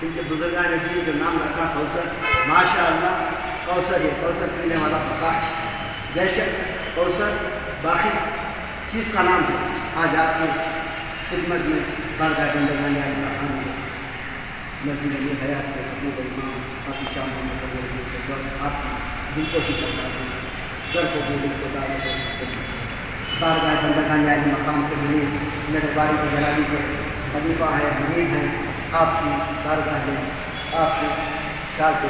ان کے بزرگان دین جو نام رکھا کوثر، ماشاء اللہ کوثر یہ کوثر پینے والا پکا ہے، بے شک کوثر باقی چیز کا نام ہے۔ آج آپ کی خدمت میں بارگاہ بندگان عالی مقام میں مسجد علی حیات کے خطیب کافی شام محمد صلی اللہ علیہ وسلم آپ کی دل کو شکر کرتے ہیں، در کو بولے کو دعوت و بارگاہ بندگان عالی مقام کے لیے میرے باری کی جلالی کے خلیفہ ہے، حمید ہیں، آپ کی بارگاہ میں آپ کی شال کے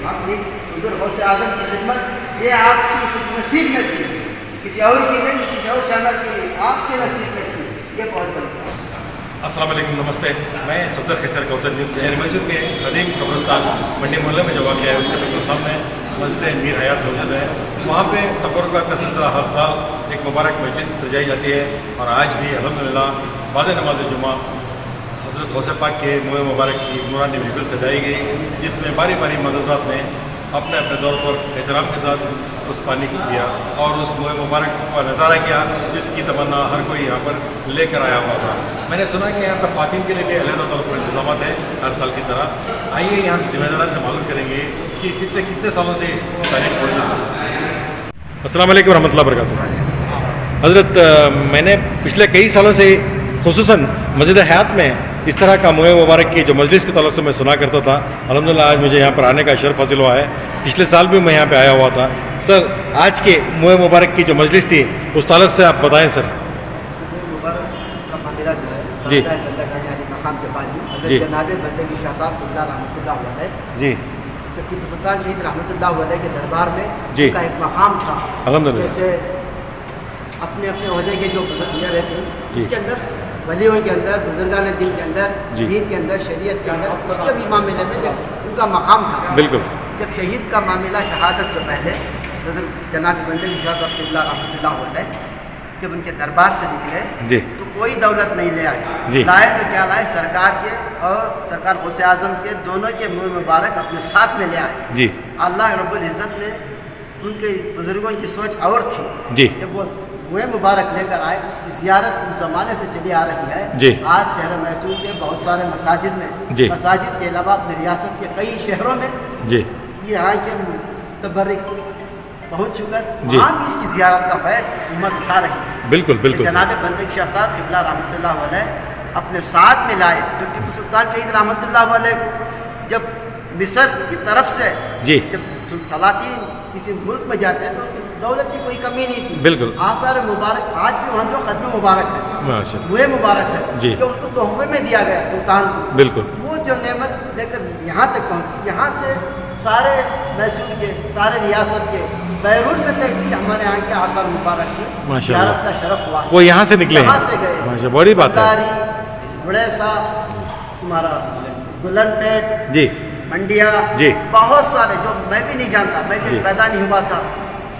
آپ ایک بزرگ غوث اعظم کی خدمت یہ آپ کی نصیب میں تھی، کسی اور کی نہیں، کسی اور چینل کی نہیں، آپ کے نصیب میں تھی، یہ بہت بڑی بات ہے۔ السلام علیکم، نمستے۔ میں صدر خیسر کوثر نیوز شہر میسور کے قدیم قبرستان منڈی محلے میں جو واقع ہے اس کے بالکل سامنے مسجد میر حیات موجود ہے۔ وہاں پہ تبرکات کا سلسلہ ہر سال ایک مبارک مجلس سجائی جاتی ہے، اور آج بھی الحمدللہ بعد نماز جمعہ حضرت غوث پاک کے منہ مبارک کی نورانی محفل سجائی گئی، جس میں باری باری مدرسات نے اپنے اپنے طور پر احترام کے ساتھ اس پانی کو پیا اور اس منہ مبارک کا نظارہ کیا، جس کی تمنا ہر کوئی یہاں پر لے کر آیا ہوا تھا۔ میں نے سنا کہ یہاں پر خواتین کے لیے بھی علیحدہ طور پر انتظامات ہیں ہر سال کی طرح۔ آئیے یہاں سے ذمہ داران سے معلوم کریں گے کہ پچھلے کتنے سالوں سے اس تاریخ موجود ہے۔ السلام علیکم ورحمۃ اللہ وبرکاتہ۔ حضرت میں نے پچھلے کئی سالوں سے خصوصاً مسجد حیات میں اس طرح کا منہ مبارک کی جو مجلس کے تعلق سے میں سنا کرتا تھا، الحمدللہ آج مجھے یہاں پر آنے کا شرف حاصل ہوا ہے۔ پچھلے سال بھی میں یہاں پہ آیا ہوا تھا۔ سر، آج کے منہ مبارک کی جو مجلس تھی اس تعلق سے آپ بتائیں سر۔ مبارک کا معاملہ جو ہے جی بندگان عالی مقام کے بانی جی حضرت جناب بندگی شاہ صاحب اللہ رحمۃ اللہ علیہ جی جو ٹیپو سلطان شہید رحمۃ اللہ علیہ کے دربار میں جی ان کا ایک مقام تھا، الحمدللہ۔ جیسے اپنے اپنے عہدے کے جو بزرگ رہتے ہیں جی اس کے اندر ولیوں کے اندر، بزرگان دین کے اندر، جی دین کے اندر، شریعت کے اندر اس کے بھی معاملے میں ان کا مقام تھا۔ بالکل۔ جب شہید کا معاملہ شہادت سے پہلے حضرت جناب بندگی شاہ صاحب اللہ رحمۃ اللہ علیہ جب ان کے دربار سے نکلے جی تو کوئی دولت نہیں لے آئے، جی لائے تو کیا لائے، سرکار کے اور سرکار غوث اعظم کے دونوں کے منہ مبارک اپنے ساتھ میں لے آئے۔ جی اللہ رب العزت نے ان کے بزرگوں کی سوچ اور تھی، جی جب وہ منہ مبارک لے کر آئے اس کی زیارت اس زمانے سے چلی آ رہی ہے۔ جی آج شہر میسور کے بہت سارے مساجد میں، جی مساجد کے علاوہ اپنی ریاست کے کئی شہروں میں جی یہاں کے متبرک پہنچ چکا ہے، جی وہاں بھی اس کی زیارت کا فیض امت اٹھا رہی ہے۔ بالکل بالکل۔ جناب بندگی شاہ صاحب قبلہ رحمۃ اللہ علیہ اپنے ساتھ میں لائے، جو ٹیپو سلطان شہید رحمۃ اللہ علیہ جب مصر کی طرف سے جی جب سلاطین کسی ملک میں جاتے ہیں تو دولت کی کوئی کمی نہیں تھی۔ بالکل۔ آثار مبارک آج بھی وہاں جو ختم مبارک ہے، ماشاء اللہ، وہ مبارک ہے جی جو ان کو تحفے میں دیا گیا سلطان کو، بالکل۔ وہ جو نعمت لے کر یہاں تک پہنچی، یہاں سے سارے میسور کے، سارے ریاست کے، بیرون میں تک بھی ہمارے یہاں کے آثار مبارک کی ماشاء اللہ زیارت کا شرف ہوا ہے۔ وہ یہاں سے نکلے یہاں ہیں، سے گئے، ماشاء اللہ، بڑی بات ہے۔ بلاری، بڑیسا، تمہارا گلن پیٹ، جی منڈیا، جی بہت سارے جو میں بھی نہیں جانتا، میں جی بھی پیدا نہیں ہوا تھا۔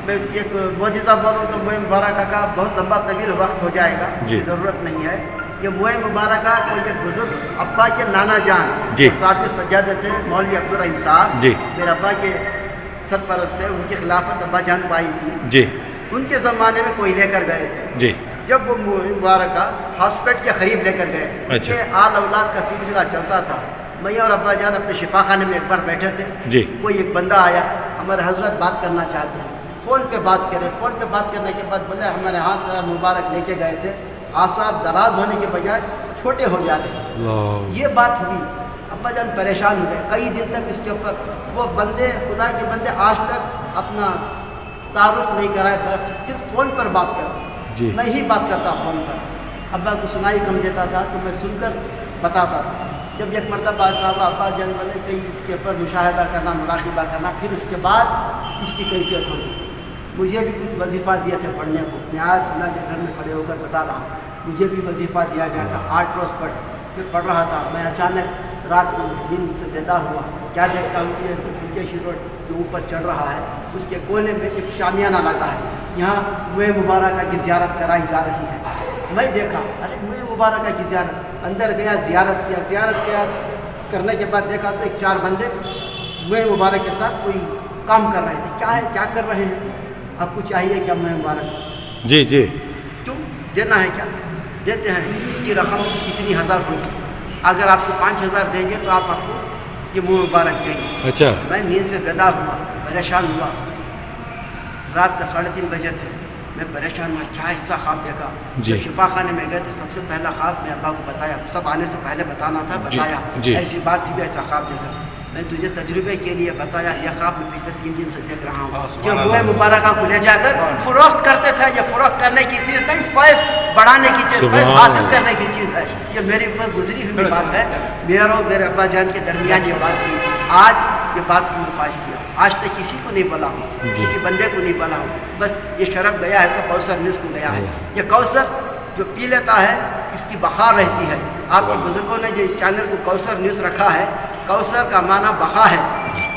میں اس کی ایک معجزہ بولوں تو منہ مبارکہ کا بہت لمبا طویل وقت ہو جائے گا، اس کی ضرورت نہیں ہے۔ یہ منہ مبارکہ کو یہ بزرگ ابا کے نانا جان جی ساتھ میں سجادہ تھے مولوی عبدالرحیم صاحب، جی میرے ابا کے سرپرست تھے، ان کی خلافت ابا جان کو آئی تھی، جی ان کے زمانے میں کوئی لے کر گئے تھے۔ جی جب وہ منہ مبارکہ ہاسپٹل کے قریب لے کر گئے تھے، اچھا، یہ آل اولاد کا سلسلہ چلتا تھا۔ میں اور ابا جان اپنے شفا خانے میں ایک بار بیٹھے تھے، جی کوئی ایک بندہ آیا، ہمارے حضرت بات کرنا چاہتے ہیں، فون پہ بات کرے۔ فون پہ بات کرنے کے بعد بولے ہمارے ہاتھ مبارک لے کے گئے تھے، آثار دراز ہونے کے بجائے چھوٹے ہو جاتے ہیں۔ یہ بات ہوئی، ابا جان پریشان ہو گئے، کئی دن تک اس کے اوپر وہ بندے، خدا کے بندے آج تک اپنا تعارف نہیں کرائے، بس صرف فون پر بات کرتے جی میں ہی بات کرتا فون پر۔ ابا کو سنائی کم دیتا تھا تو میں سن کر بتاتا تھا۔ جب ایک مرتبہ صاحب ابا جان والے کئی اس کے اوپر مشاہدہ کرنا، مراقبہ کرنا، پھر اس کے بعد اس کی کیفیت ہوتی۔ مجھے بھی کچھ وظیفہ دیا تھا پڑھنے کو، میں آج اللہ کے گھر میں کھڑے ہو کر بتا رہا ہوں، مجھے بھی وظیفہ دیا گیا تھا، 8 روز میں پڑھ رہا تھا۔ میں اچانک رات کو دن سے بیدار ہوا، کیا دیکھتا ہوں کہ پلکیشی روڈ جو اوپر چڑھ رہا ہے اس کے کونے میں ایک شامیانہ لگا ہے، یہاں منہ مبارکہ کی زیارت کرائی جا رہی ہے۔ میں دیکھا، ارے منہ مبارکہ کی زیارت، اندر گیا، زیارت کیا کرنے کے بعد دیکھا تو 4 بندے منہ مبارک کے ساتھ کوئی کام کر رہے تھے۔ کیا ہے، کیا کر رہے ہیں؟ آپ کو چاہیے کیا منہ مبارک؟ جی جی کیوں؟ دینا ہے کیا دیتے ہیں, اس کی رقم اتنی ہزار ہوگی, اگر آپ کو 5,000 دیں گے تو آپ کو یہ منہ مبارک دیں گے. اچھا. میں نیند سے بیدار ہوا, پریشان ہوا, رات کا 3:30 بجے تھے, میں پریشان ہوا کیا ایسا خواب دیکھا. جی. جب شفا خانے میں گئے تو سب سے پہلا خواب میں ابا کو بتایا, سب آنے سے پہلے بتانا تھا, بتایا. جی. ایسی بات تھی بھی ایسا خواب دیکھا, میں تجھے تجربے کے لیے بتایا, یہ خواب میں پچھلے 3 دن سے دیکھ رہا ہوں. جو منہ مبارکہ کو لے جا کر فروخت کرتے تھے, یہ فروخت کرنے کی چیز نہیں, فیض بڑھانے کی چیز, فیض حاصل کرنے کی چیز ہے. یہ میری اوپر گزری ہوئی بات ہے, میرا اور میرے ابا جان کے درمیان یہ بات تھی. آج یہ بات کو فاش کیا, آج تک کسی کو نہیں بولا ہوں, کسی بندے کو نہیں بولا ہوں, بس یہ شرف گیا ہے تو کوثر نیوز کو گیا ہے. یہ کوثر جو پی لیتا ہے اس کی بخار رہتی ہے. آپ کے بزرگوں نے جو اس چینل کو کوثر نیوز رکھا ہے, کوثر کا معنی بقا ہے.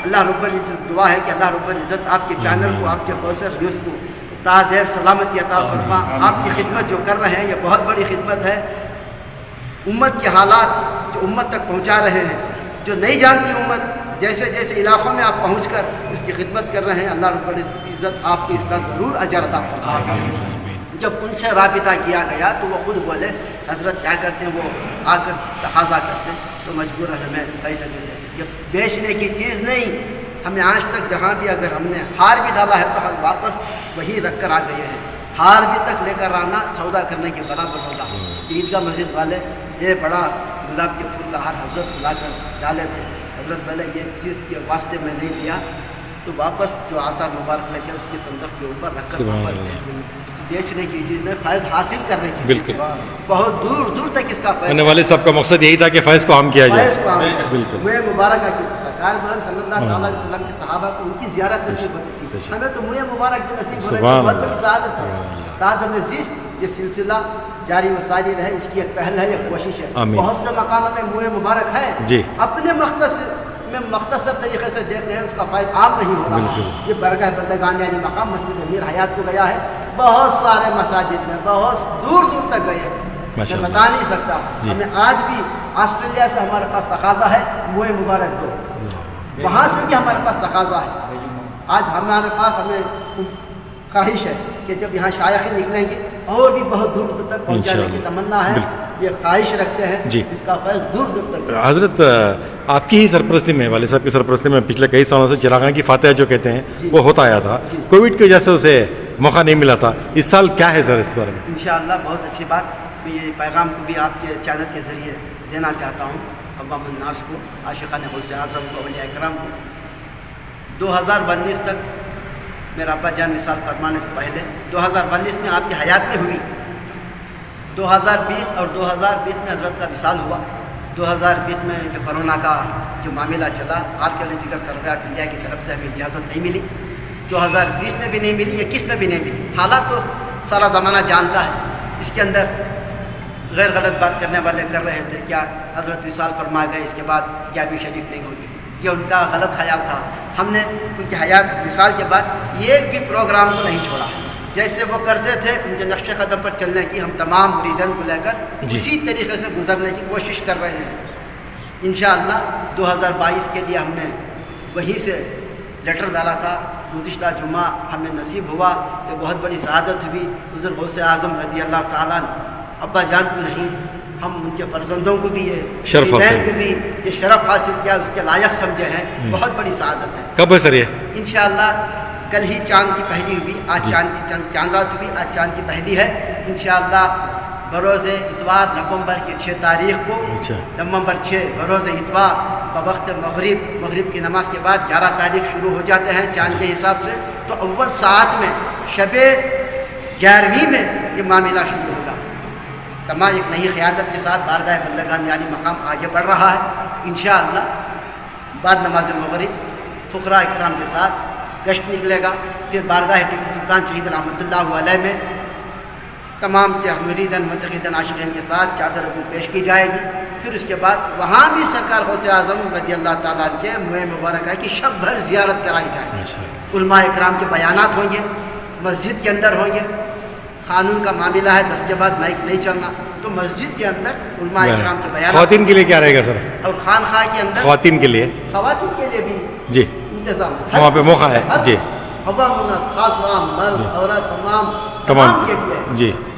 اللہ رب العزت دعا ہے کہ اللہ رب العزت آپ کے چینل کو, آپ کے کوثر نیوز کو تا دیر سلامتی عطا فرما. آپ کی خدمت جو کر رہے ہیں یہ بہت بڑی خدمت ہے. امت کے حالات جو امت تک پہنچا رہے ہیں, جو نہیں جانتی امت, جیسے جیسے علاقوں میں آپ پہنچ کر اس کی خدمت کر رہے ہیں, اللہ رب العزت آپ کو اس کا ضرور اجر عطا فرمائے. جب ان سے رابطہ کیا گیا تو وہ خود بولے حضرت کیا کرتے ہیں, وہ آ کر تقاضا کرتے ہیں تو مجبور ہمیں پیسے نہیں دیتے. یہ بیچنے کی چیز نہیں. ہمیں آج تک جہاں بھی اگر ہم نے ہار بھی ڈالا ہے تو ہم واپس وہی رکھ کر آ گئے ہیں. ہار بھی تک لے کر آنا سودا کرنے کے برابر ہوتا. عیدگاہ مسجد والے یہ بڑا گلاب کے پھول کا ہار حضرت کو لا کر ڈالے تھے. حضرت بولے یہ چیز کے واسطے میں نہیں دیا تو واپس جو آثار مبارک لے کے اس کی صندوق کے اوپر رکھ کر واپس دے. بیچنے کی چیز نہیں, فیض حاصل کرنے کی چیز. بہت دور دور تک اس کا فیض. آنے والے صاحب کا مقصد یہی تھا کہ فیض کو عام کیا جائے. فیض کو عام. منہ مبارکہ کی سرکار دوران صلی اللہ علیہ وسلم کے صحابہ کو ان کی زیارت نصیب ہوتی تھی, ہمیں تو منہ مبارک بھی نصیب ہو رہی ہے. بہت بڑی سعادت ہے. تادم زیست یہ سلسلہ جاری و ساری رہے, اس کی ایک پہل ہے, ایک کوشش ہے. بہت سے مقاموں میں منہ مبارک ہے, اپنے مختصر طریقے سے دیکھ رہے ہیں, اس کا فائدہ عام نہیں ہو رہا. یہ برگاہ بندگان یعنی مقام مسجد امیر حیات کو گیا ہے. بہت سارے مساجد میں بہت دور دور تک گئے ہیں, میں بتا نہیں سکتا. ہمیں آج بھی آسٹریلیا سے ہمارے پاس تقاضا ہے منہ مبارک دو, وہاں سے بھی ہمارے پاس تقاضا ہے. آج ہمارے پاس ہمیں خواہش ہے کہ جب یہاں شائخین نکلیں گے اور بھی بہت دور دور تک پہنچانے کی تمنا ہے. یہ خواہش رکھتے ہیں, اس کا فیض دور دور تک. حضرت آپ کی ہی سرپرستی میں, والد صاحب کی سرپرستی میں پچھلے کئی سالوں سے چراغاں کی فاتحہ جو کہتے ہیں وہ ہوتا آیا تھا. کووڈ کی وجہ سے اسے موقع نہیں ملا تھا. اس سال کیا ہے سر اس بارے میں؟ انشاءاللہ بہت اچھی بات. میں یہ پیغام کو بھی آپ کے چینل کے ذریعے دینا چاہتا ہوں عوام الناس کو, عاشقان غوث اعظم کو, اولیاء کرام کو. 2019 تک میرا ابا جان وصال فرمانے سے پہلے 2019 میں آپ کی حیات میں ہوئی. 2020 اور 2020 میں حضرت کا وصال ہوا. 2020 میں جو کرونا کا جو معاملہ چلا, آرکیولوجیکل سروے آف انڈیا کی طرف سے ہمیں اجازت نہیں ملی. 2020 میں بھی نہیں ملی, 21 میں بھی نہیں ملی. حالات تو سارا زمانہ جانتا ہے. اس کے اندر غیر غلط بات کرنے والے کر رہے تھے کیا حضرت وصال فرما گئے اس کے بعد کیا بھی شریف نہیں ہوگی, یہ ان کا غلط خیال تھا. ہم نے ان کی حیات وصال کے بعد ایک بھی پروگرام کو نہیں چھوڑا. جیسے وہ کرتے تھے ان کے نقش قدم پر چلنے کی ہم تمام مریدان کو لے کر اسی طریقے سے گزرنے کی کوشش کر رہے ہیں. انشاءاللہ 2022 کے لیے ہم نے وہیں سے لیٹر ڈالا تھا. گزشتہ جمعہ ہمیں نصیب ہوا, یہ بہت بڑی سعادت ہوئی. حضرت غوث اعظم رضی اللہ تعالیٰ ابا جان کو نہیں, ہم ان کے فرزندوں کو بھی یہ شرف کو بھی یہ شرف حاصل کیا, اس کے لائق سمجھے ہیں. بہت بڑی سعادت ہے. کب ہے سر یہ؟ انشاءاللہ کل ہی چاند کی پہلی ہوئی, آج چاند رات ہوئی, آج چاند کی پہلی ہے. انشاءاللہ بروز اتوار نومبر کی 6 تاریخ کو, نومبر 6 بروز اتوار بوقت مغرب کی نماز کے بعد 11 تاریخ شروع ہو جاتے ہیں چاند کے حساب سے. تو اول ساعت میں شب 11ویں میں یہ معاملہ شروع ہوگا. تمام ایک نئی قیادت کے ساتھ بارگاہ بندگان یعنی مقام آگے بڑھ رہا ہے. انشاءاللہ بعد نماز مغرب فقراء اکرام کے ساتھ گشت نکلے گا. پھر بارگاہ ٹیپو سلطان شہید رحمۃ اللہ علیہ میں تمام مریدان متقیدان عاشقین کے ساتھ چادر ابو پیش کی جائے گی. پھر اس کے بعد وہاں بھی سرکار غوث اعظم رضی اللہ تعالیٰ کے منہ مبارکہ کی شب بھر زیارت کرائی جائے گی. علماء اکرام کے بیانات ہوں گے, مسجد کے اندر ہوں گے. قانون کا معاملہ ہے 10 کے بعد مائک نہیں چلنا, تو مسجد کے اندر علماء اکرام کے بیانات. خواتین کے لیے کیا رہے گا سر؟ اور خانقاہ کے اندر خواتین کے لیے بھی جی انتظام وہاں پہ موقع ہے. جی عوام الناس خاص عام مرد عورت تمام کے لیے جی